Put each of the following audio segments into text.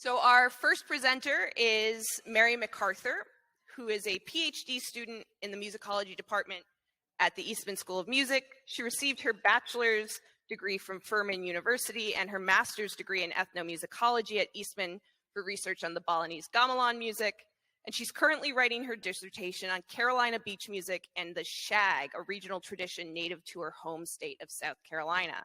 So our first presenter is Mary McArthur, who is a PhD student in the musicology department at the Eastman School of Music. She received her bachelor's degree from Furman University and her master's degree in ethnomusicology at Eastman for research on the Balinese gamelan music. And she's currently writing her dissertation on Carolina beach music and the shag, a regional tradition native to her home state of South Carolina.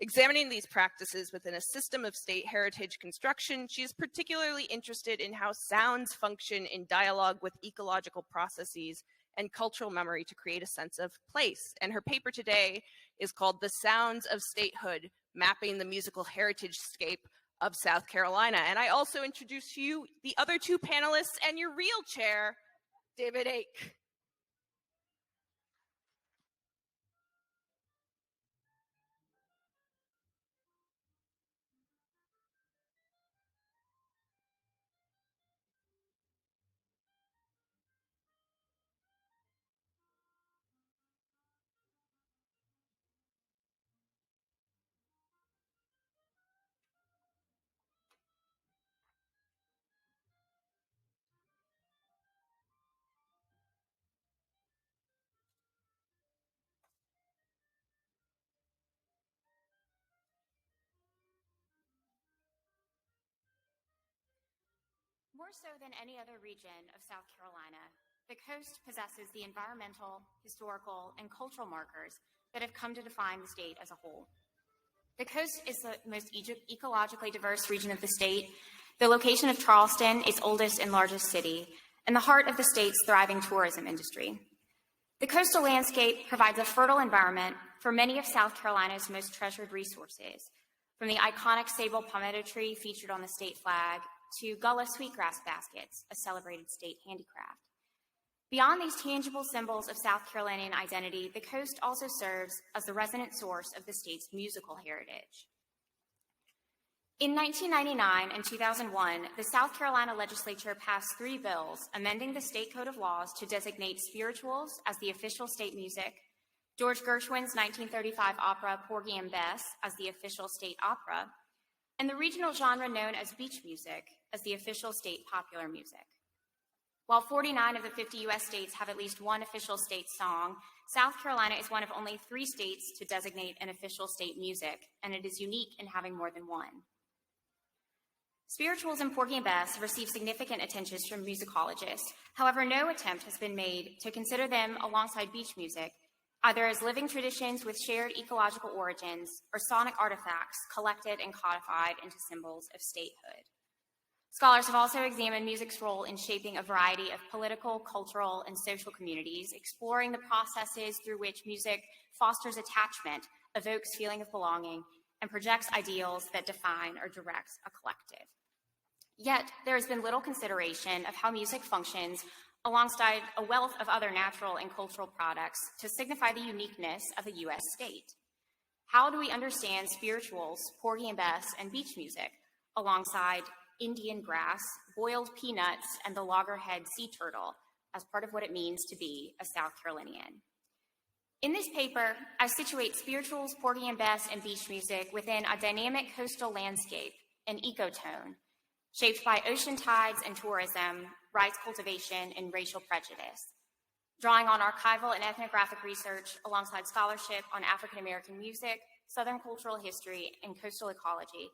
Examining these practices within a system of state heritage construction, she is particularly interested in how sounds function in dialogue with ecological processes and cultural memory to create a sense of place. And her paper today is called The Sounds of Statehood, Mapping the Musical Heritagescape of South Carolina. And I also introduce to you the other two panelists and your real chair, David Ake. More so than any other region of South Carolina, the coast possesses the environmental, historical, and cultural markers that have come to define the state as a whole. The coast is the most ecologically diverse region of the state, the location of Charleston, its oldest and largest city, and the heart of the state's thriving tourism industry. The coastal landscape provides a fertile environment for many of South Carolina's most treasured resources, from the iconic sable palmetto tree featured on the state flag to Gullah sweetgrass baskets, a celebrated state handicraft. Beyond these tangible symbols of South Carolinian identity, the coast also serves as the resonant source of the state's musical heritage. In 1999 and 2001, the South Carolina legislature passed 3 bills amending the state code of laws to designate spirituals as the official state music, George Gershwin's 1935 opera Porgy and Bess as the official state opera, and the regional genre known as beach music as the official state popular music. While 49 of the 50 U.S. states have at least one official state song, South Carolina is one of only 3 states to designate an official state music, and it is unique in having more than one. Spirituals in Porgy and Bess receive significant attention from musicologists. However, no attempt has been made to consider them alongside beach music, either as living traditions with shared ecological origins or sonic artifacts collected and codified into symbols of statehood. Scholars have also examined music's role in shaping a variety of political, cultural, and social communities, exploring the processes through which music fosters attachment, evokes feeling of belonging, and projects ideals that define or direct a collective. Yet, there has been little consideration of how music functions alongside a wealth of other natural and cultural products to signify the uniqueness of a U.S. state. How do we understand spirituals, Porgy and Bess, and beach music alongside Indian grass, boiled peanuts, and the loggerhead sea turtle as part of what it means to be a South Carolinian? In this paper, I situate spirituals, Porgy and Bess, and beach music within a dynamic coastal landscape, an ecotone, shaped by ocean tides and tourism, rice cultivation, and racial prejudice. Drawing on archival and ethnographic research alongside scholarship on African American music, Southern cultural history, and coastal ecology,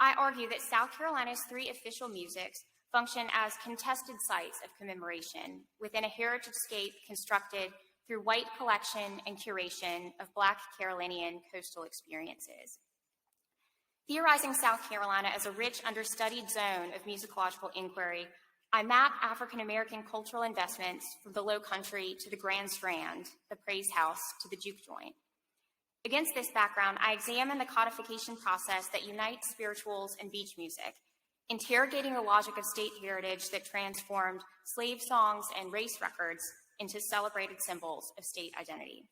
I argue that South Carolina's 3 official musics function as contested sites of commemoration within a heritage-scape constructed through white collection and curation of Black Carolinian coastal experiences. Theorizing South Carolina as a rich, understudied zone of musicological inquiry, I map African American cultural investments from the Low Country to the Grand Strand, the Praise House to the Juke Joint. Against this background, I examine the codification process that unites spirituals and beach music, interrogating the logic of state heritage that transformed slave songs and race records into celebrated symbols of state identity.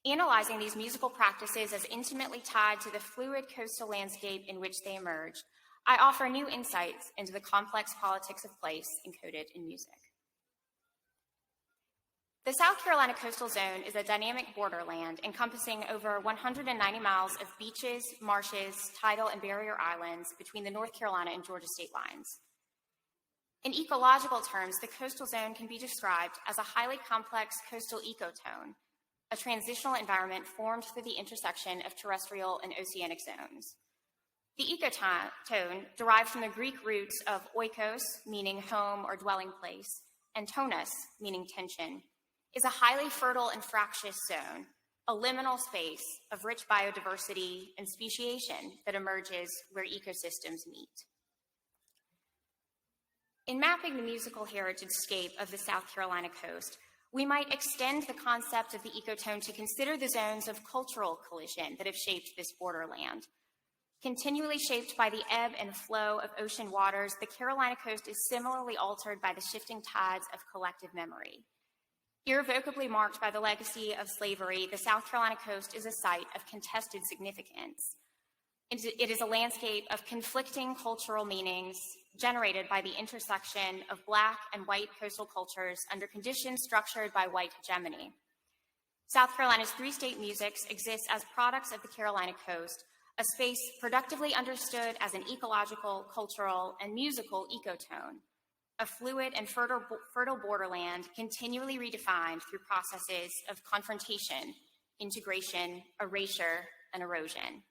Analyzing these musical practices as intimately tied to the fluid coastal landscape in which they emerged, I offer new insights into the complex politics of place encoded in music. The South Carolina coastal zone is a dynamic borderland encompassing over 190 miles of beaches, marshes, tidal, and barrier islands between the North Carolina and Georgia state lines. In ecological terms, the coastal zone can be described as a highly complex coastal ecotone, a transitional environment formed through the intersection of terrestrial and oceanic zones. The ecotone, derived from the Greek roots of oikos, meaning home or dwelling place, and tonos, meaning tension, is a highly fertile and fractious zone, a liminal space of rich biodiversity and speciation that emerges where ecosystems meet. In mapping the musical heritagescape of the South Carolina coast, we might extend the concept of the ecotone to consider the zones of cultural collision that have shaped this borderland. Continually shaped by the ebb and flow of ocean waters, the Carolina coast is similarly altered by the shifting tides of collective memory. Irrevocably marked by the legacy of slavery, the South Carolina coast is a site of contested significance. It is a landscape of conflicting cultural meanings generated by the intersection of Black and white coastal cultures under conditions structured by white hegemony. South Carolina's three state musics exist as products of the Carolina coast, a space productively understood as an ecological, cultural, and musical ecotone, a fluid and fertile borderland continually redefined through processes of confrontation, integration, erasure, and erosion.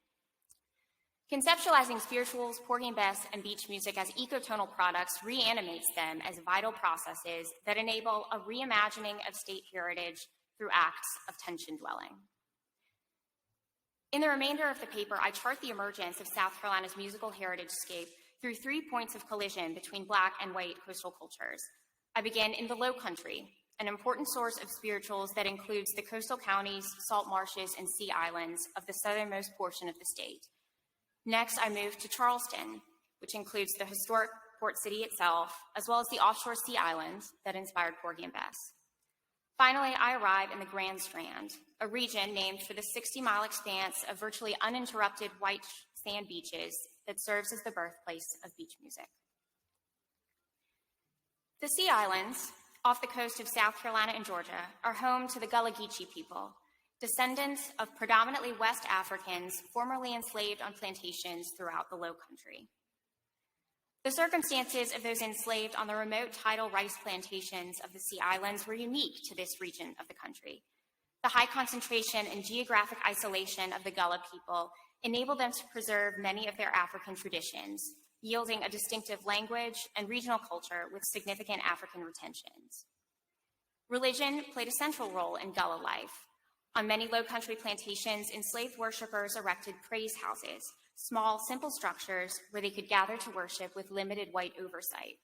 Conceptualizing spirituals, Porgy and Bess, and beach music as ecotonal products reanimates them as vital processes that enable a reimagining of state heritage through acts of tension dwelling. In the remainder of the paper, I chart the emergence of South Carolina's musical heritagescape through 3 points of collision between Black and white coastal cultures. I begin in the Low Country, an important source of spirituals that includes the coastal counties, salt marshes, and sea islands of the southernmost portion of the state. Next, I move to Charleston, which includes the historic port city itself, as well as the offshore sea islands that inspired Porgy and Bess. Finally, I arrive in the Grand Strand, a region named for the 60-mile expanse of virtually uninterrupted white sand beaches that serves as the birthplace of beach music. The Sea Islands, off the coast of South Carolina and Georgia, are home to the Gullah Geechee people, descendants of predominantly West Africans formerly enslaved on plantations throughout the Low Country. The circumstances of those enslaved on the remote tidal rice plantations of the Sea Islands were unique to this region of the country. The high concentration and geographic isolation of the Gullah people enabled them to preserve many of their African traditions, yielding a distinctive language and regional culture with significant African retentions. Religion played a central role in Gullah life. On many Low Country plantations, enslaved worshipers erected praise houses, small, simple structures where they could gather to worship with limited white oversight.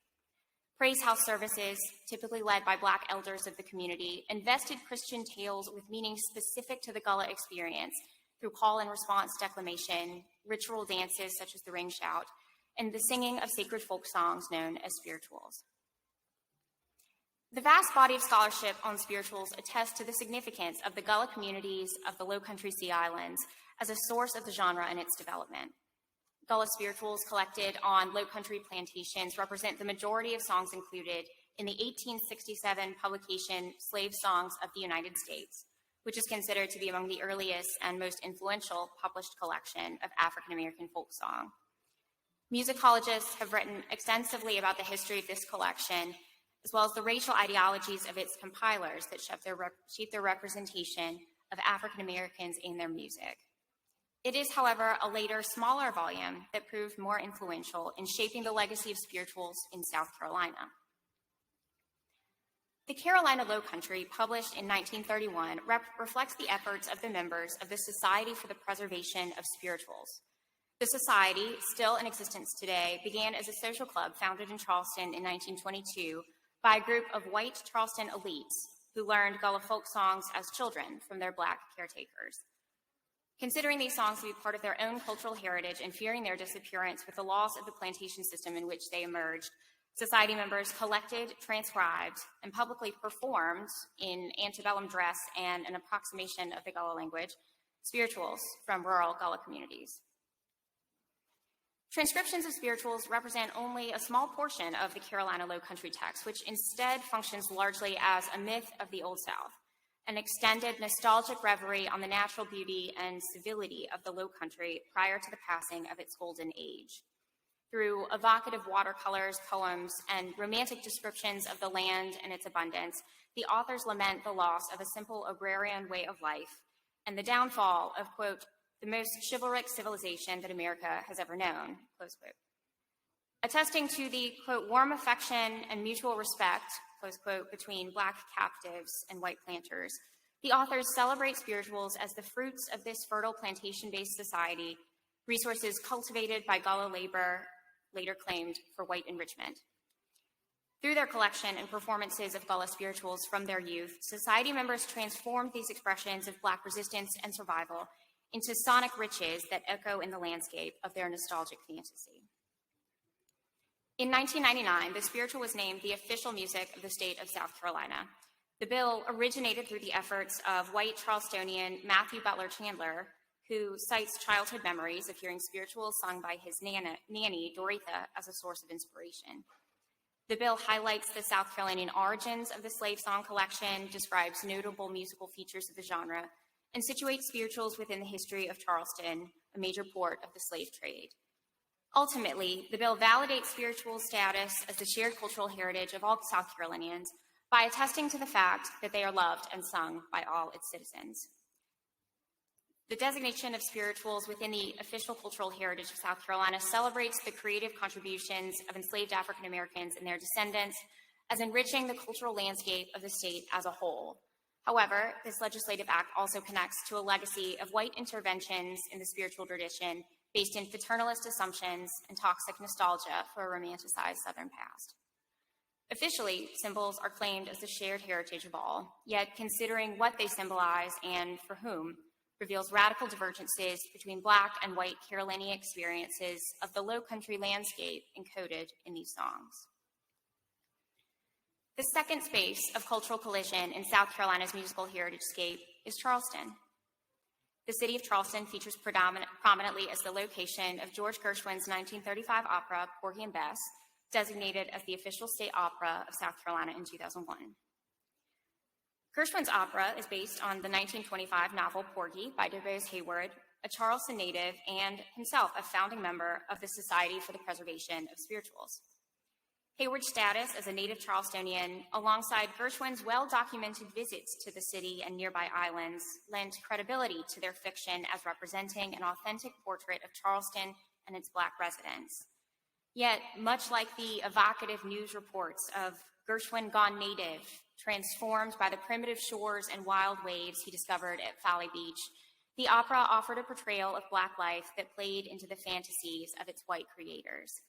Praise house services, typically led by Black elders of the community, invested Christian tales with meaning specific to the Gullah experience through call and response declamation, ritual dances such as the ring shout, and the singing of sacred folk songs known as spirituals. The vast body of scholarship on spirituals attests to the significance of the Gullah communities of the Low Country Sea Islands as a source of the genre and its development. Gullah spirituals collected on Low Country plantations represent the majority of songs included in the 1867 publication Slave Songs of the United States, which is considered to be among the earliest and most influential published collection of African American folk song. Musicologists have written extensively about the history of this collection, as well as the racial ideologies of its compilers that shape their representation of African Americans in their music. It is, however, a later, smaller volume that proved more influential in shaping the legacy of spirituals in South Carolina. The Carolina Low Country, published in 1931, reflects the efforts of the members of the Society for the Preservation of Spirituals. The society, still in existence today, began as a social club founded in Charleston in 1922 by a group of white Charleston elites who learned Gullah folk songs as children from their Black caretakers. Considering these songs to be part of their own cultural heritage and fearing their disappearance with the loss of the plantation system in which they emerged, society members collected, transcribed, and publicly performed in antebellum dress and an approximation of the Gullah language, spirituals from rural Gullah communities. Transcriptions of spirituals represent only a small portion of the Carolina Low Country text, which instead functions largely as a myth of the Old South, an extended nostalgic reverie on the natural beauty and civility of the Low Country prior to the passing of its golden age. Through evocative watercolors, poems, and romantic descriptions of the land and its abundance, the authors lament the loss of a simple agrarian way of life and the downfall of, quote, the most chivalric civilization that America has ever known, close quote. Attesting to the, quote, warm affection and mutual respect, close quote, between Black captives and white planters, the authors celebrate spirituals as the fruits of this fertile plantation-based society, resources cultivated by Gullah labor, later claimed for white enrichment. Through their collection and performances of Gullah spirituals from their youth, society members transformed these expressions of Black resistance and survival into sonic riches that echo in the landscape of their nostalgic fantasy. In 1999, the spiritual was named the official music of the state of South Carolina. The bill originated through the efforts of white Charlestonian Matthew Butler Chandler, who cites childhood memories of hearing spirituals sung by his nanny, Doretha, as a source of inspiration. The bill highlights the South Carolinian origins of the slave song collection, describes notable musical features of the genre, and situates spirituals within the history of Charleston, a major port of the slave trade. Ultimately, the bill validates spiritual status as the shared cultural heritage of all South Carolinians by attesting to the fact that they are loved and sung by all its citizens. The designation of spirituals within the official cultural heritage of South Carolina celebrates the creative contributions of enslaved African Americans and their descendants as enriching the cultural landscape of the state as a whole. However, this legislative act also connects to a legacy of white interventions in the spiritual tradition based in paternalist assumptions and toxic nostalgia for a romanticized Southern past. Officially, symbols are claimed as the shared heritage of all, yet considering what they symbolize and for whom reveals radical divergences between Black and white Carolinian experiences of the Low Country landscape encoded in these songs. The second space of cultural collision in South Carolina's musical Heritagescape is Charleston. The city of Charleston features prominently as the location of George Gershwin's 1935 opera, Porgy and Bess, designated as the official state opera of South Carolina in 2001. Gershwin's opera is based on the 1925 novel Porgy by DuBois Hayward, a Charleston native and himself a founding member of the Society for the Preservation of Spirituals. Hayward's status as a native Charlestonian, alongside Gershwin's well-documented visits to the city and nearby islands, lent credibility to their fiction as representing an authentic portrait of Charleston and its Black residents. Yet, much like the evocative news reports of Gershwin gone native, transformed by the primitive shores and wild waves he discovered at Folly Beach, the opera offered a portrayal of Black life that played into the fantasies of its white creators.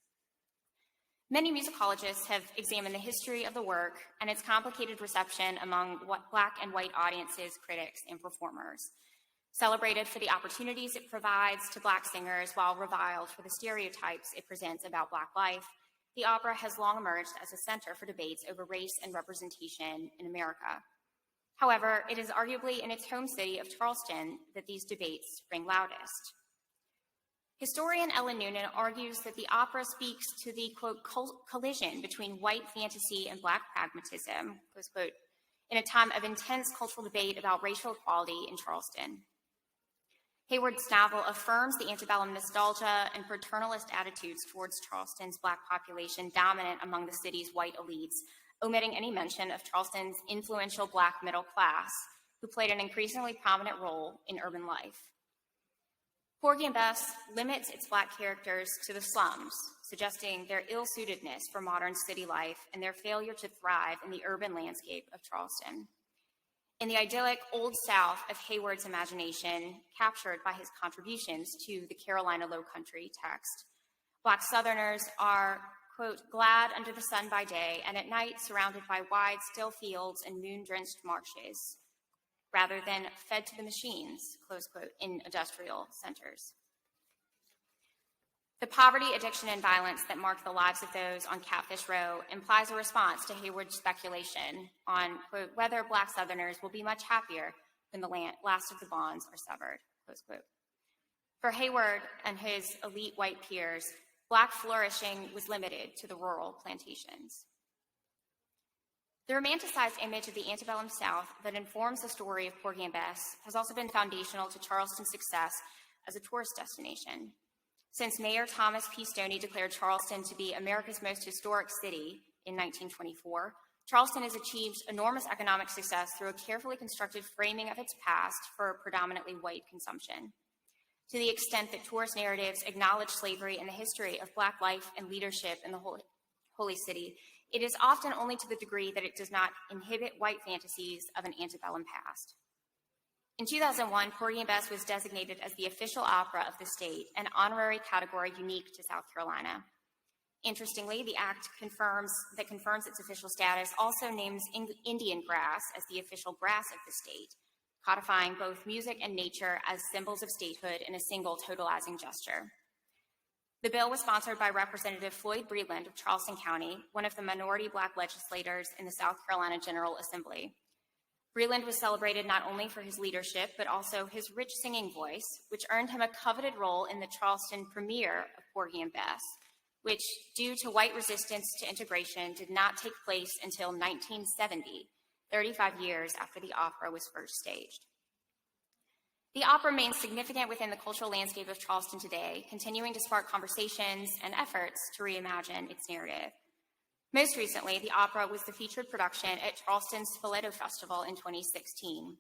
Many musicologists have examined the history of the work and its complicated reception among Black and white audiences, critics, and performers. Celebrated for the opportunities it provides to Black singers while reviled for the stereotypes it presents about Black life, the opera has long emerged as a center for debates over race and representation in America. However, it is arguably in its home city of Charleston that these debates ring loudest. Historian Ellen Noonan argues that the opera speaks to the, quote, collision between white fantasy and Black pragmatism, close quote, in a time of intense cultural debate about racial equality in Charleston. Hayward's novel affirms the antebellum nostalgia and paternalist attitudes towards Charleston's Black population dominant among the city's white elites, omitting any mention of Charleston's influential Black middle class, who played an increasingly prominent role in urban life. Porgy and Bess limits its Black characters to the slums, suggesting their ill-suitedness for modern city life and their failure to thrive in the urban landscape of Charleston. In the idyllic Old South of Hayward's imagination, captured by his contributions to the Carolina Low Country text, Black Southerners are, quote, glad under the sun by day and at night surrounded by wide, still fields and moon-drenched marshes, rather than fed to the machines, close quote, in industrial centers. The poverty, addiction, and violence that mark the lives of those on Catfish Row implies a response to Hayward's speculation on, quote, whether Black Southerners will be much happier when the last of the bonds are severed, close quote. For Hayward and his elite white peers, Black flourishing was limited to the rural plantations. The romanticized image of the antebellum South that informs the story of Porgy and Bess has also been foundational to Charleston's success as a tourist destination. Since Mayor Thomas P. Stoney declared Charleston to be America's most historic city in 1924, Charleston has achieved enormous economic success through a carefully constructed framing of its past for predominantly white consumption. To the extent that tourist narratives acknowledge slavery and the history of Black life and leadership in the Holy City, it is often only to the degree that it does not inhibit white fantasies of an antebellum past. In 2001, Porgy and Bess was designated as the official opera of the state, an honorary category unique to South Carolina. Interestingly, the act that confirms its official status also names Indian grass as the official grass of the state, codifying both music and nature as symbols of statehood in a single totalizing gesture. The bill was sponsored by Representative Floyd Breland of Charleston County, one of the minority Black legislators in the South Carolina General Assembly. Breland was celebrated not only for his leadership, but also his rich singing voice, which earned him a coveted role in the Charleston premiere of Porgy and Bess, which, due to white resistance to integration, did not take place until 1970, 35 years after the opera was first staged. The opera remains significant within the cultural landscape of Charleston today, continuing to spark conversations and efforts to reimagine its narrative. Most recently, the opera was the featured production at Charleston's Spoleto Festival in 2016.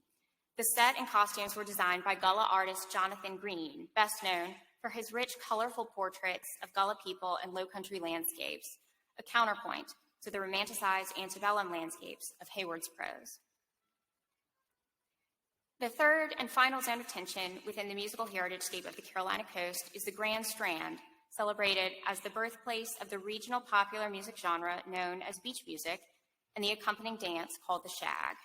The set and costumes were designed by Gullah artist Jonathan Green, best known for his rich, colorful portraits of Gullah people and low-country landscapes, a counterpoint to the romanticized antebellum landscapes of Hayward's prose. The third and final zone of tension within the musical heritage-scape of the Carolina coast is the Grand Strand, celebrated as the birthplace of the regional popular music genre known as beach music and the accompanying dance called the shag.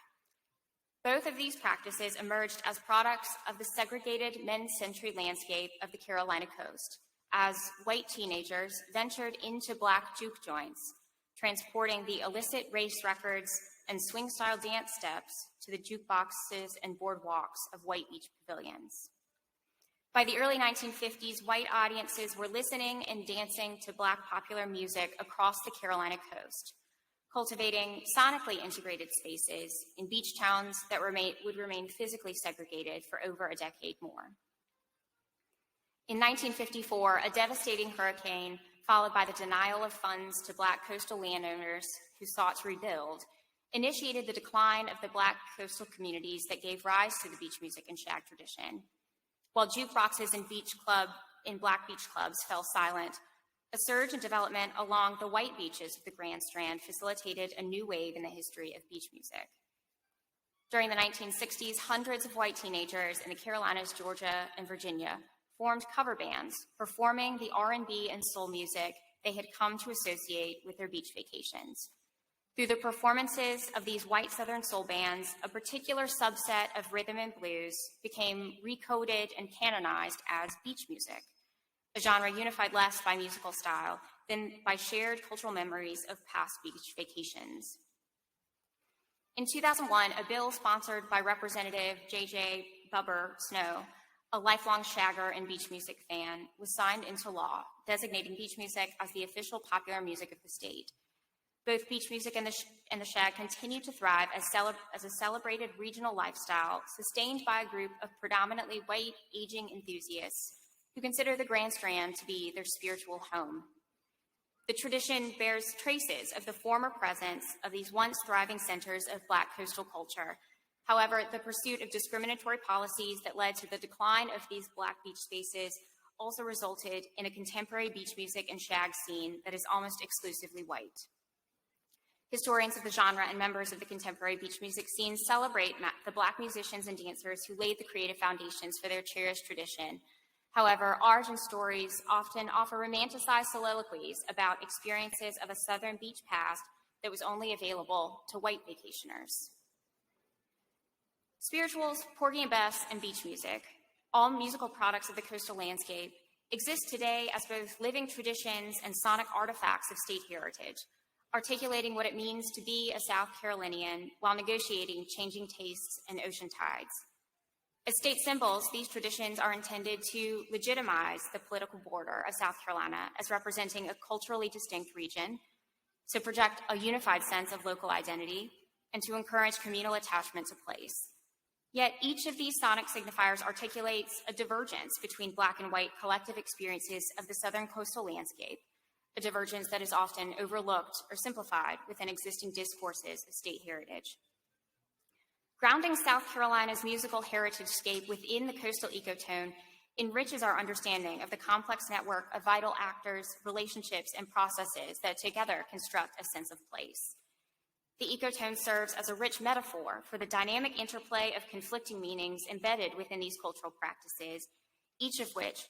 Both of these practices emerged as products of the segregated men's-century landscape of the Carolina coast, as white teenagers ventured into Black juke joints, transporting the illicit race records and swing-style dance steps to the jukeboxes and boardwalks of white beach pavilions. By the early 1950s, white audiences were listening and dancing to Black popular music across the Carolina coast, cultivating sonically integrated spaces in beach towns that would remain physically segregated for over a decade more. In 1954, a devastating hurricane, followed by the denial of funds to Black coastal landowners who sought to rebuild, initiated the decline of the Black coastal communities that gave rise to the beach music and shag tradition. While jukeboxes in Black beach clubs fell silent, a surge in development along the white beaches of the Grand Strand facilitated a new wave in the history of beach music. During the 1960s, hundreds of white teenagers in the Carolinas, Georgia, and Virginia formed cover bands, performing the R&B and soul music they had come to associate with their beach vacations. Through the performances of these white Southern soul bands, a particular subset of rhythm and blues became recoded and canonized as beach music, a genre unified less by musical style than by shared cultural memories of past beach vacations. In 2001, a bill sponsored by Representative J.J. Bubber Snow, a lifelong shagger and beach music fan, was signed into law, designating beach music as the official popular music of the state. Both beach music and the shag continue to thrive as a celebrated regional lifestyle sustained by a group of predominantly white aging enthusiasts who consider the Grand Strand to be their spiritual home. The tradition bears traces of the former presence of these once thriving centers of Black coastal culture. However, the pursuit of discriminatory policies that led to the decline of these Black beach spaces also resulted in a contemporary beach music and shag scene that is almost exclusively white. Historians of the genre and members of the contemporary beach music scene celebrate the Black musicians and dancers who laid the creative foundations for their cherished tradition. However, art and stories often offer romanticized soliloquies about experiences of a Southern beach past that was only available to white vacationers. Spirituals, Porgy and Bess, and beach music, all musical products of the coastal landscape, exist today as both living traditions and sonic artifacts of state heritage, articulating what it means to be a South Carolinian while negotiating changing tastes and ocean tides. As state symbols, these traditions are intended to legitimize the political border of South Carolina as representing a culturally distinct region, to project a unified sense of local identity, and to encourage communal attachment to place. Yet each of these sonic signifiers articulates a divergence between Black and white collective experiences of the southern coastal landscape, a divergence that is often overlooked or simplified within existing discourses of state heritage. Grounding South Carolina's musical heritage-scape within the coastal ecotone enriches our understanding of the complex network of vital actors, relationships, and processes that together construct a sense of place. The ecotone serves as a rich metaphor for the dynamic interplay of conflicting meanings embedded within these cultural practices, each of which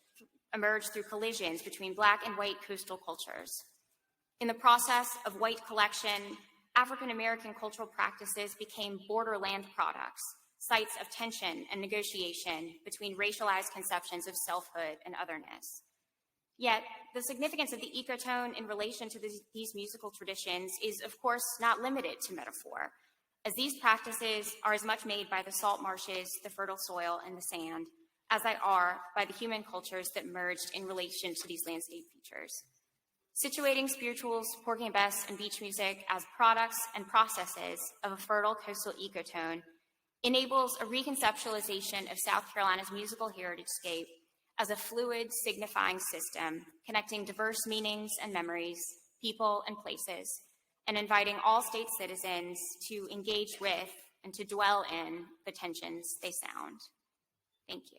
emerge through collisions between Black and white coastal cultures. In the process of white collection, African American cultural practices became borderland products, sites of tension and negotiation between racialized conceptions of selfhood and otherness. Yet, the significance of the ecotone in relation to these musical traditions is, of course, not limited to metaphor, as these practices are as much made by the salt marshes, the fertile soil, and the sand, as they are by the human cultures that merged in relation to these landscape features. Situating spirituals, Porgy and Bess, and beach music as products and processes of a fertile coastal ecotone enables a reconceptualization of South Carolina's musical heritage-scape as a fluid, signifying system connecting diverse meanings and memories, people and places, and inviting all state citizens to engage with and to dwell in the tensions they sound. Thank you.